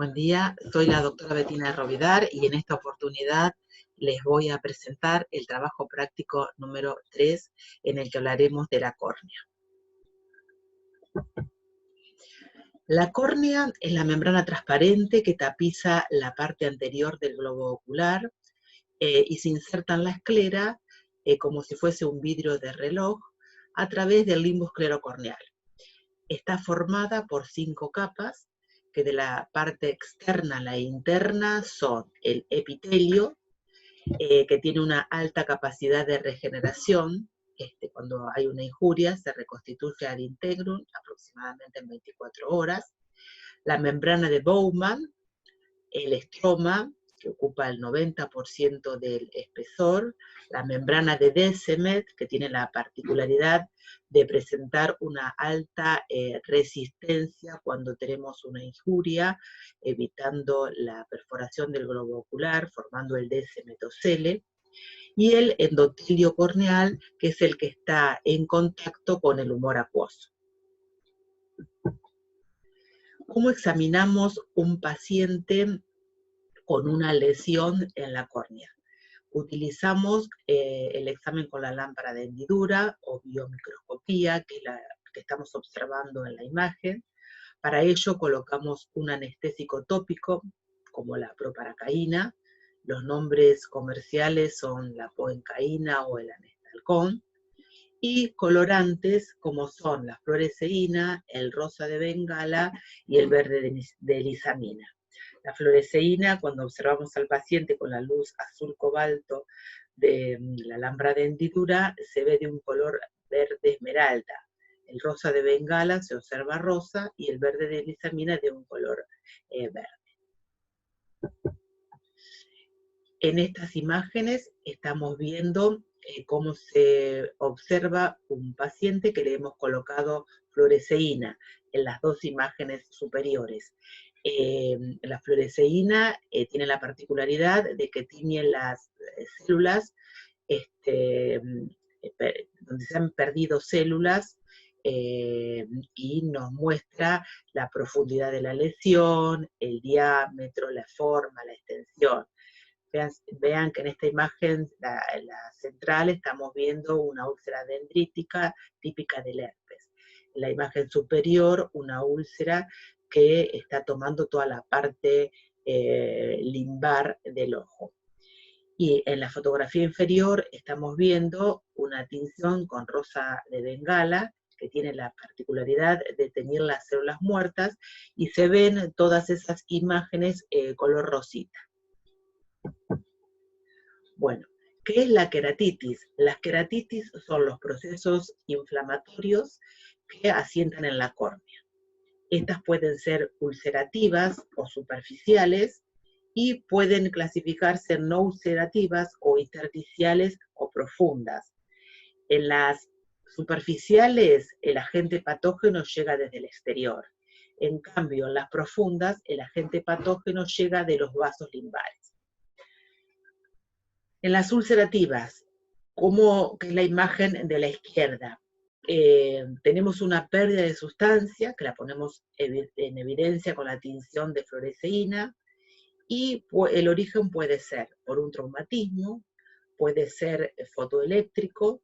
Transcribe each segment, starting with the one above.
Buen día, soy la doctora Bettina Rovidar y en esta oportunidad les voy a presentar el trabajo práctico número 3 en el que hablaremos de la córnea. La córnea es la membrana transparente que tapiza la parte anterior del globo ocular y se inserta en la esclera como si fuese un vidrio de reloj a través del limbo esclerocorneal. Está formada por 5 capas, que de la parte externa a la interna son el epitelio, que tiene una alta capacidad de regeneración. Cuando hay una injuria se reconstituye ad integrum aproximadamente en 24 horas. La membrana de Bowman, el estroma, que ocupa el 90% del espesor, la membrana de Descemet, que tiene la particularidad de presentar una alta resistencia cuando tenemos una injuria, evitando la perforación del globo ocular, formando el Descemetocele, y el endotelio corneal, que es el que está en contacto con el humor acuoso. ¿Cómo examinamos un paciente con una lesión en la córnea? Utilizamos el examen con la lámpara de hendidura o biomicroscopía, que es la que estamos observando en la imagen. Para ello colocamos un anestésico tópico, como la proparacaína. Los nombres comerciales son la poencaína o el anestalcón. Y colorantes como son la fluoresceína, el rosa de Bengala y el verde de lisamina. La fluoresceína, cuando observamos al paciente con la luz azul cobalto de la lámpara de hendidura, se ve de un color verde esmeralda. El rosa de Bengala se observa rosa y el verde de lisamina de un color verde. En estas imágenes estamos viendo cómo se observa un paciente que le hemos colocado fluoresceína en las dos imágenes superiores. La fluoresceína tiene la particularidad de que tiñe las células donde se han perdido células y nos muestra la profundidad de la lesión, el diámetro, la forma, la extensión. Vean que en esta imagen, la central, estamos viendo una úlcera dendrítica típica del herpes. En la imagen superior, una úlcera que está tomando toda la parte limbar del ojo. Y en la fotografía inferior estamos viendo una tinción con rosa de Bengala, que tiene la particularidad de teñir las células muertas, y se ven todas esas imágenes color rosita. Bueno, ¿qué es la queratitis? Las queratitis son los procesos inflamatorios que asientan en la córnea. Estas pueden ser ulcerativas o superficiales y pueden clasificarse en no ulcerativas o intersticiales o profundas. En las superficiales, el agente patógeno llega desde el exterior. En cambio, en las profundas, el agente patógeno llega de los vasos limbares. En las ulcerativas, que es la imagen de la izquierda, tenemos una pérdida de sustancia, que la ponemos en evidencia con la tinción de fluoresceína, y el origen puede ser por un traumatismo, puede ser fotoeléctrico,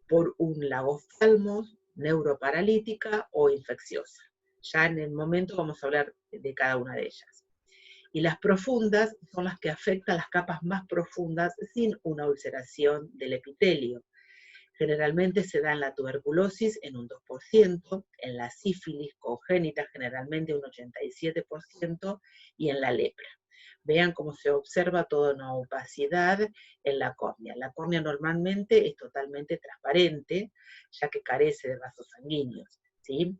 por un lagoftalmos, neuroparalítica o infecciosa. Ya en el momento vamos a hablar de cada una de ellas. Y las profundas son las que afectan las capas más profundas sin una ulceración del epitelio. Generalmente se da en la tuberculosis en un 2%, en la sífilis congénita generalmente un 87% y en la lepra. Vean cómo se observa toda una opacidad en la córnea. La córnea normalmente es totalmente transparente, ya que carece de vasos sanguíneos, ¿sí?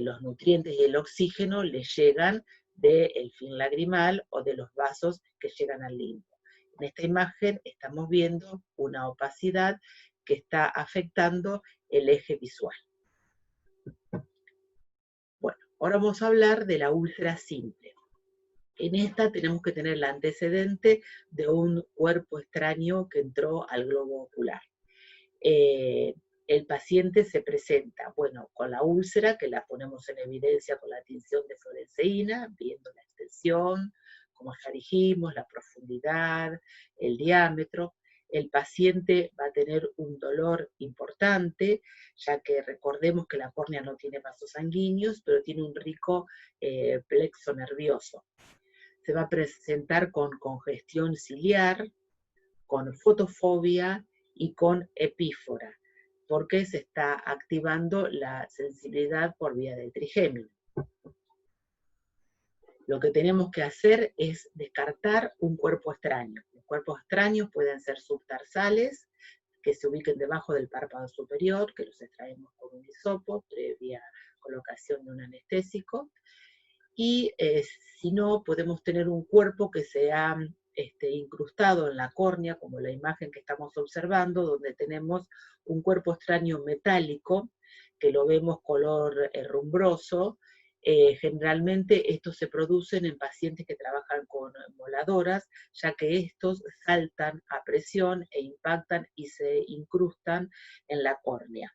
Los nutrientes y el oxígeno le llegan del fin lagrimal o de los vasos que llegan al limbo. En esta imagen estamos viendo una opacidad que está afectando el eje visual. Bueno, ahora vamos a hablar de la úlcera simple. En esta tenemos que tener el antecedente de un cuerpo extraño que entró al globo ocular. El paciente se presenta, bueno, con la úlcera, que la ponemos en evidencia con la tinción de fluoresceína, viendo la dimensión, como ya dijimos, la profundidad, el diámetro. El paciente va a tener un dolor importante, ya que recordemos que la córnea no tiene vasos sanguíneos, pero tiene un rico plexo nervioso. Se va a presentar con congestión ciliar, con fotofobia y con epífora, porque se está activando la sensibilidad por vía del trigémino. Lo que tenemos que hacer es descartar un cuerpo extraño. Los cuerpos extraños pueden ser subtarsales, que se ubiquen debajo del párpado superior, que los extraemos con un hisopo, previa colocación de un anestésico. Y si no, podemos tener un cuerpo que se ha incrustado en la córnea, como la imagen que estamos observando, donde tenemos un cuerpo extraño metálico, que lo vemos color rumbroso. Generalmente estos se producen en pacientes que trabajan con moladoras, ya que estos saltan a presión e impactan y se incrustan en la córnea.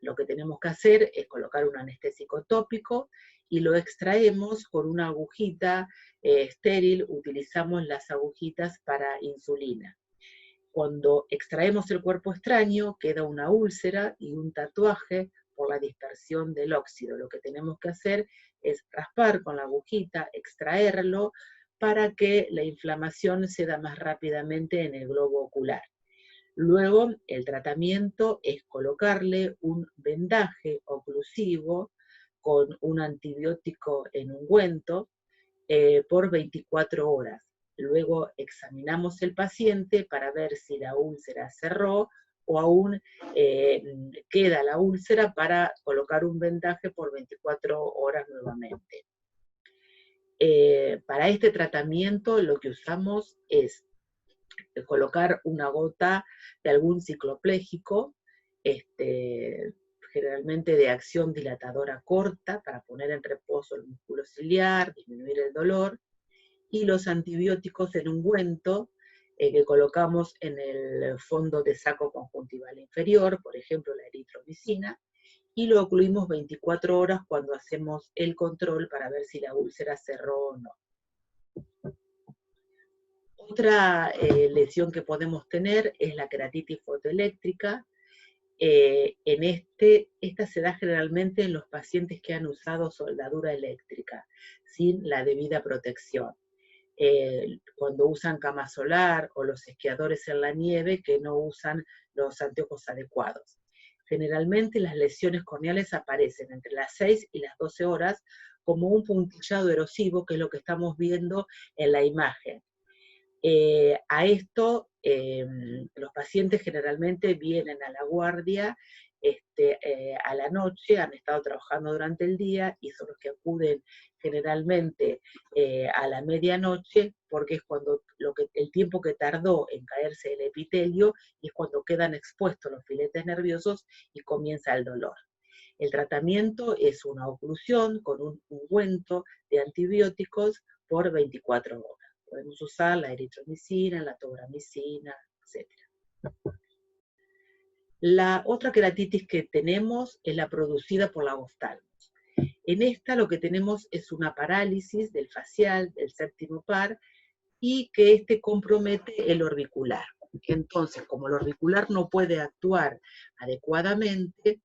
Lo que tenemos que hacer es colocar un anestésico tópico y lo extraemos con una agujita estéril. Utilizamos las agujitas para insulina. Cuando extraemos el cuerpo extraño, queda una úlcera y un tatuaje por la dispersión del óxido. Lo que tenemos que hacer es raspar con la agujita, extraerlo, para que la inflamación se da más rápidamente en el globo ocular. Luego, el tratamiento es colocarle un vendaje oclusivo con un antibiótico en ungüento por 24 horas. Luego examinamos el paciente para ver si la úlcera cerró o aún queda la úlcera, para colocar un vendaje por 24 horas nuevamente. Para este tratamiento lo que usamos es colocar una gota de algún cicloplégico, generalmente de acción dilatadora corta, para poner en reposo el músculo ciliar, disminuir el dolor, y los antibióticos en ungüento que colocamos en el fondo de saco conjuntival inferior, por ejemplo la eritromicina, y lo ocluimos 24 horas cuando hacemos el control para ver si la úlcera cerró o no. Otra lesión que podemos tener es la queratitis fotoeléctrica. Esta se da generalmente en los pacientes que han usado soldadura eléctrica sin la debida protección. Cuando usan cama solar o los esquiadores en la nieve que no usan los anteojos adecuados. Generalmente las lesiones corneales aparecen entre las 6 y las 12 horas como un puntillado erosivo, que es lo que estamos viendo en la imagen. A esto, los pacientes generalmente vienen a la guardia a la noche, han estado trabajando durante el día y son los que acuden generalmente a la medianoche, porque es cuando el tiempo que tardó en caerse el epitelio, y es cuando quedan expuestos los filetes nerviosos y comienza el dolor. El tratamiento es una oclusión con un ungüento de antibióticos por 24 horas. Podemos usar la eritromicina, la tobramicina, etc. La otra queratitis que tenemos es la producida por la oftalmos. En esta lo que tenemos es una parálisis del facial, del séptimo par, y que compromete el orbicular. Entonces, como el orbicular no puede actuar adecuadamente,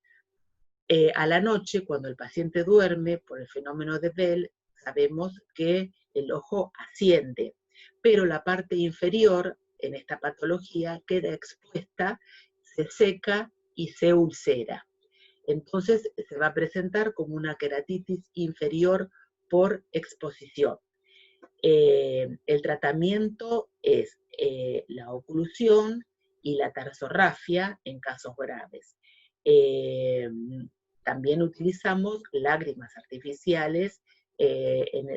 a la noche, cuando el paciente duerme, por el fenómeno de Bell, sabemos que el ojo asciende, pero la parte inferior en esta patología queda expuesta, se seca y se ulcera. Entonces se va a presentar como una queratitis inferior por exposición. El tratamiento es la oclusión y la tarsorrafia en casos graves. También utilizamos lágrimas artificiales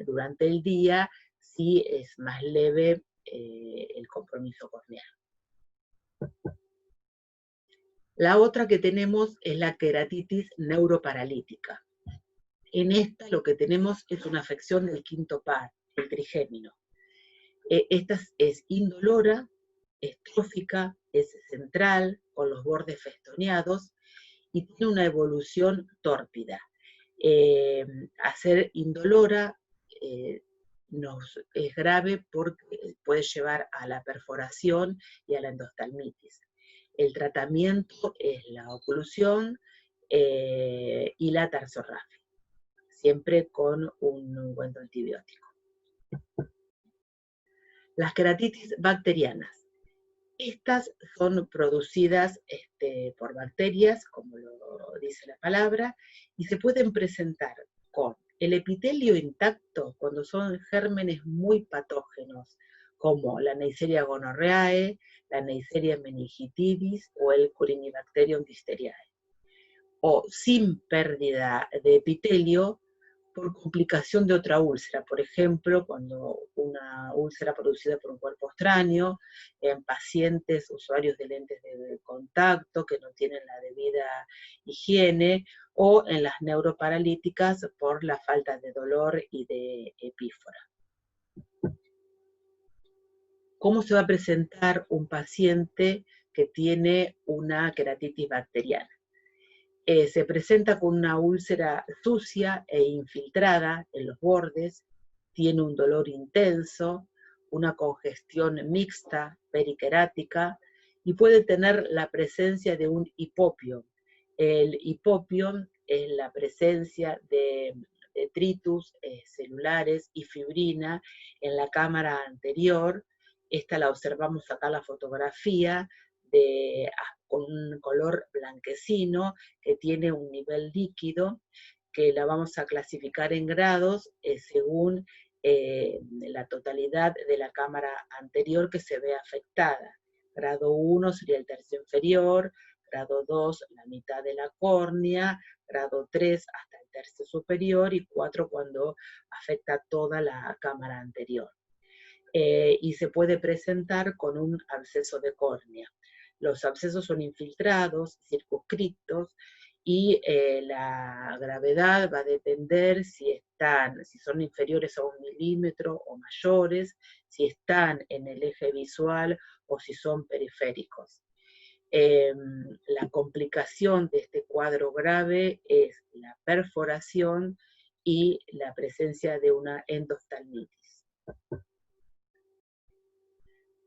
durante el día si es más leve el compromiso corneal. La otra que tenemos es la queratitis neuroparalítica. En esta lo que tenemos es una afección del quinto par, el trigémino. Esta es indolora, es trófica, es central, con los bordes festoneados, y tiene una evolución tórpida. A ser indolora, es grave porque puede llevar a la perforación y a la endoftalmitis. El tratamiento es la oclusión y la tarsorrafia, siempre con un ungüento antibiótico. Las queratitis bacterianas. Estas son producidas por bacterias, como lo dice la palabra, y se pueden presentar con el epitelio intacto cuando son gérmenes muy patógenos, como la Neisseria gonorrhoeae, la Neisseria meningitidis o el Corynebacterium diftheriae. O sin pérdida de epitelio, por complicación de otra úlcera, por ejemplo, cuando una úlcera producida por un cuerpo extraño, en pacientes usuarios de lentes de contacto que no tienen la debida higiene, o en las neuroparalíticas por la falta de dolor y de epífora. ¿Cómo se va a presentar un paciente que tiene una queratitis bacteriana? Se presenta con una úlcera sucia e infiltrada en los bordes, tiene un dolor intenso, una congestión mixta periquerática y puede tener la presencia de un hipopio. El hipopio es la presencia de detritus celulares y fibrina en la cámara anterior. Esta la observamos acá en la fotografía con un color blanquecino que tiene un nivel líquido, que la vamos a clasificar en grados según la totalidad de la cámara anterior que se ve afectada. Grado 1 sería el tercio inferior, grado 2 la mitad de la córnea, grado 3 hasta el tercio superior y 4 cuando afecta toda la cámara anterior. Y se puede presentar con un absceso de córnea. Los abscesos son infiltrados, circunscriptos, y la gravedad va a depender si son inferiores a 1 milímetro o mayores, si están en el eje visual o si son periféricos. La complicación de este cuadro grave es la perforación y la presencia de una endoftalmitis.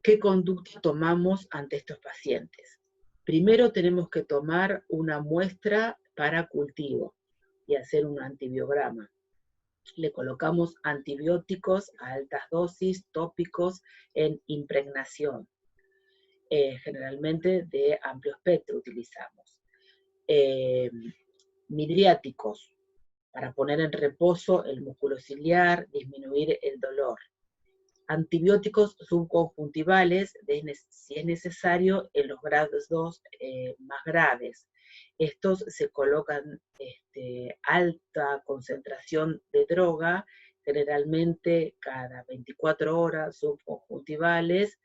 ¿Qué conducta tomamos ante estos pacientes? Primero tenemos que tomar una muestra para cultivo y hacer un antibiograma. Le colocamos antibióticos a altas dosis, tópicos, en impregnación. Generalmente de amplio espectro utilizamos. Midriáticos, para poner en reposo el músculo ciliar, disminuir el dolor. Antibióticos subconjuntivales, si es necesario, en los grados 2 más graves. Estos se colocan alta concentración de droga, generalmente cada 24 horas, subconjuntivales,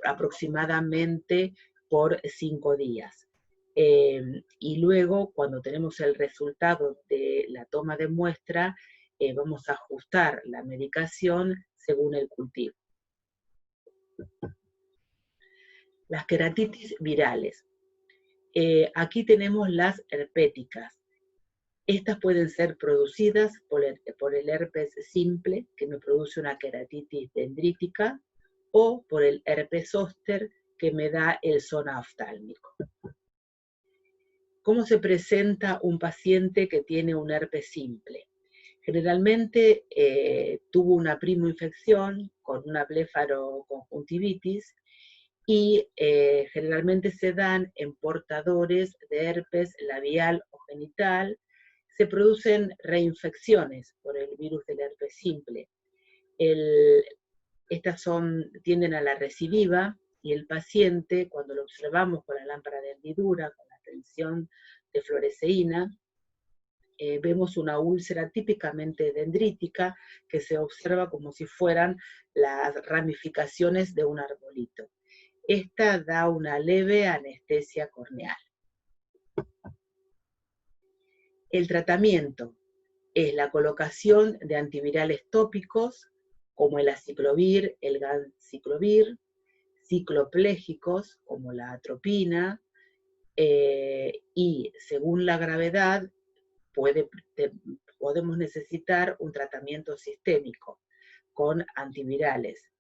aproximadamente por 5 días. Y luego, cuando tenemos el resultado de la toma de muestra, vamos a ajustar la medicación según el cultivo. Las queratitis virales. Aquí tenemos las herpéticas. Estas pueden ser producidas por el herpes simple, que me produce una queratitis dendrítica, o por el herpes zóster, que me da el zona oftálmico. ¿Cómo se presenta un paciente que tiene un herpes simple? Generalmente tuvo una primoinfección con una blefaroconjuntivitis y generalmente se dan en portadores de herpes labial o genital. Se producen reinfecciones por el virus del herpes simple. Estas tienden a la recidiva y el paciente, cuando lo observamos con la lámpara de hendidura, con la tensión de fluoresceína, vemos una úlcera típicamente dendrítica que se observa como si fueran las ramificaciones de un arbolito. Esta da una leve anestesia corneal. El tratamiento es la colocación de antivirales tópicos como el aciclovir, el ganciclovir, cicloplégicos como la atropina, y según la gravedad puede podemos necesitar un tratamiento sistémico con antivirales.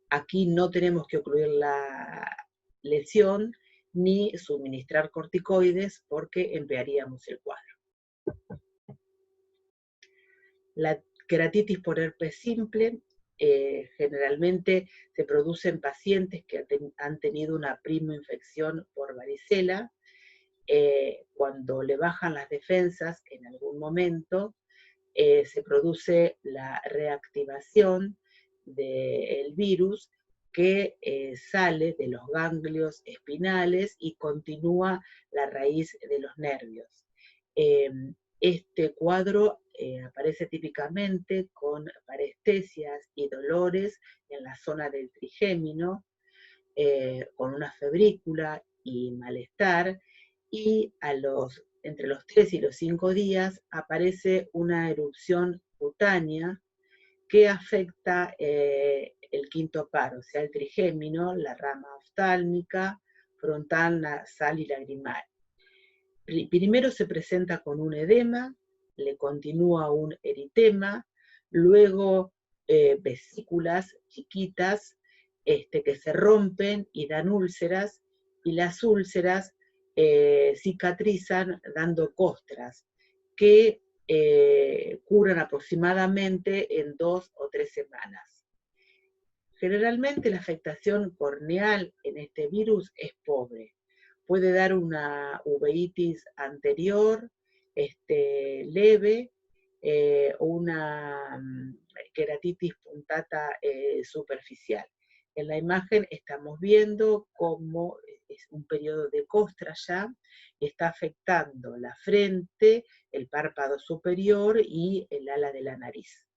Aquí no tenemos que ocluir la lesión ni suministrar corticoides porque empeoraríamos el cuadro. La queratitis por herpes simple generalmente se produce en pacientes que han tenido una primoinfección por varicela. Cuando le bajan las defensas en algún momento, se produce la reactivación del virus que sale de los ganglios espinales y continúa la raíz de los nervios. Este cuadro aparece típicamente con parestesias y dolores en la zona del trigémino, con una febrícula y malestar, y entre los 3 y los 5 días aparece una erupción cutánea que afecta el quinto par, o sea, el trigémino, la rama oftálmica, frontal, nasal y lagrimal. Primero se presenta con un edema, le continúa un eritema, luego vesículas chiquitas que se rompen y dan úlceras, y las úlceras cicatrizan dando costras, que curan aproximadamente en 2 o 3 semanas. Generalmente la afectación corneal en este virus es pobre. Puede dar una uveitis anterior leve o una queratitis puntata superficial. En la imagen estamos viendo cómo es un periodo de costra ya, y está afectando la frente, el párpado superior y el ala de la nariz.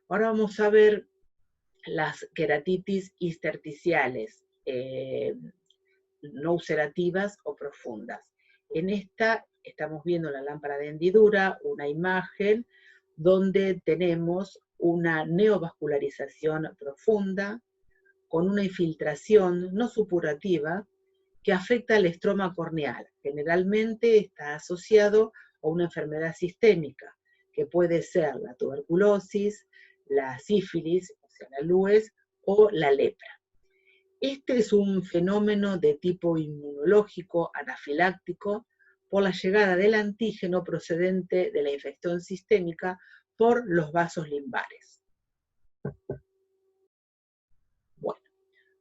Ahora vamos a ver las queratitis intersticiales, no ulcerativas o profundas. En esta estamos viendo la lámpara de hendidura, una imagen donde tenemos una neovascularización profunda con una infiltración no supurativa que afecta al estroma corneal. Generalmente está asociado a una enfermedad sistémica, que puede ser la tuberculosis, la sífilis, o sea, la lues, o la lepra. Este es un fenómeno de tipo inmunológico anafiláctico por la llegada del antígeno procedente de la infección sistémica por los vasos limbares. Bueno,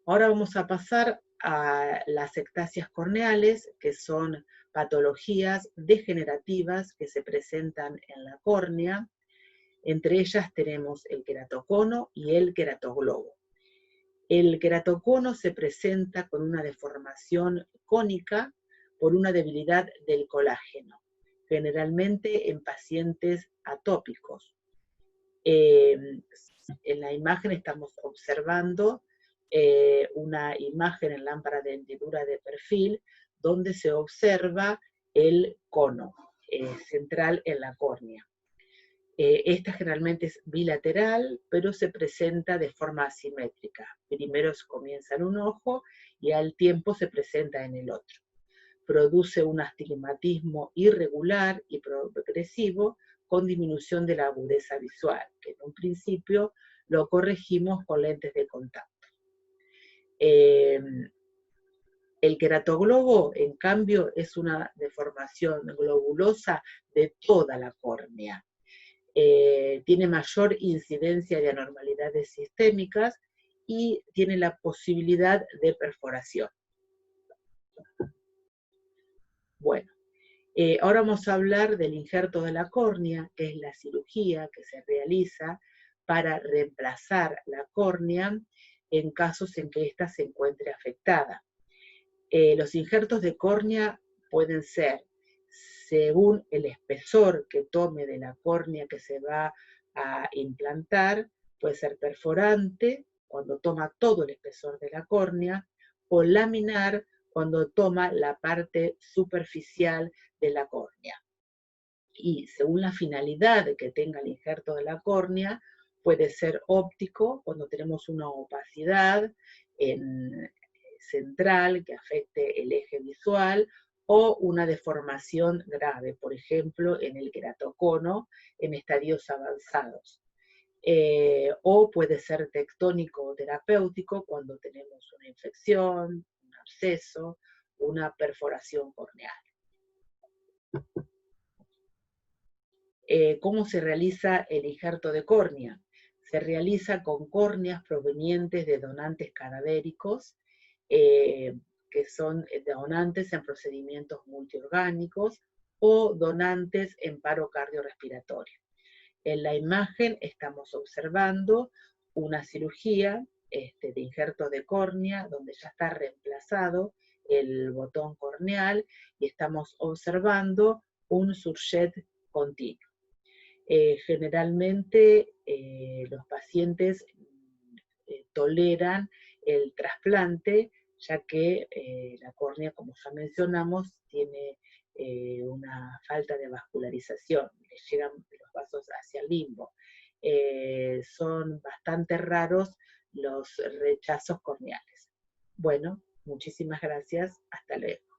ahora vamos a pasar a las ectasias corneales, que son patologías degenerativas que se presentan en la córnea. Entre ellas tenemos el queratocono y el queratoglobo. El queratocono se presenta con una deformación cónica por una debilidad del colágeno, generalmente en pacientes atópicos. En la imagen estamos observando una imagen en lámpara de hendidura de perfil donde se observa el cono central en la córnea. Esta generalmente es bilateral, pero se presenta de forma asimétrica. Primero comienza en un ojo y al tiempo se presenta en el otro. Produce un astigmatismo irregular y progresivo con disminución de la agudeza visual, que en un principio lo corregimos con lentes de contacto. El queratoglobo, en cambio, es una deformación globulosa de toda la córnea. Tiene mayor incidencia de anormalidades sistémicas y tiene la posibilidad de perforación. Bueno, ahora vamos a hablar del injerto de la córnea, que es la cirugía que se realiza para reemplazar la córnea en casos en que ésta se encuentre afectada. Los injertos de córnea pueden ser según el espesor que tome de la córnea que se va a implantar, puede ser perforante, cuando toma todo el espesor de la córnea, o laminar, cuando toma la parte superficial de la córnea. Y según la finalidad que tenga el injerto de la córnea, puede ser óptico, cuando tenemos una opacidad central que afecte el eje visual, o una deformación grave, por ejemplo, en el queratocono en estadios avanzados. O puede ser tectónico o terapéutico cuando tenemos una infección, un absceso, una perforación corneal. ¿Cómo se realiza el injerto de córnea? Se realiza con córneas provenientes de donantes cadavéricos, que son donantes en procedimientos multiorgánicos o donantes en paro cardiorrespiratorio. En la imagen estamos observando una cirugía de injerto de córnea donde ya está reemplazado el botón corneal y estamos observando un surchet continuo. Generalmente los pacientes toleran el trasplante, ya que la córnea, como ya mencionamos, tiene una falta de vascularización, le llegan los vasos hacia el limbo. Son bastante raros los rechazos corneales. Bueno, muchísimas gracias, hasta luego.